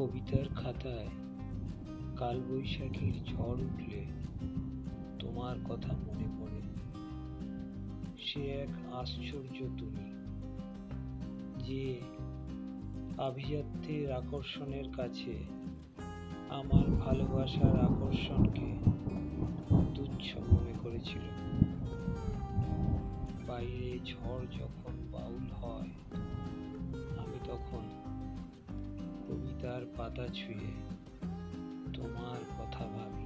কবিতার খাতায় কালবৈশাখীর ঝড় উঠলে তোমার কথা মনে পড়ে। সে এক আশ্চর্য তুমি, যে আভিজাত্যের আকর্ষণের কাছে আমার ভালোবাসার আকর্ষণকে তুচ্ছ মনে করেছিল। বাইরে ঝড় যখন বাউল হয়, আমি তখন কবিতার পাতা ছুঁয়ে তোমার কথা ভাবি।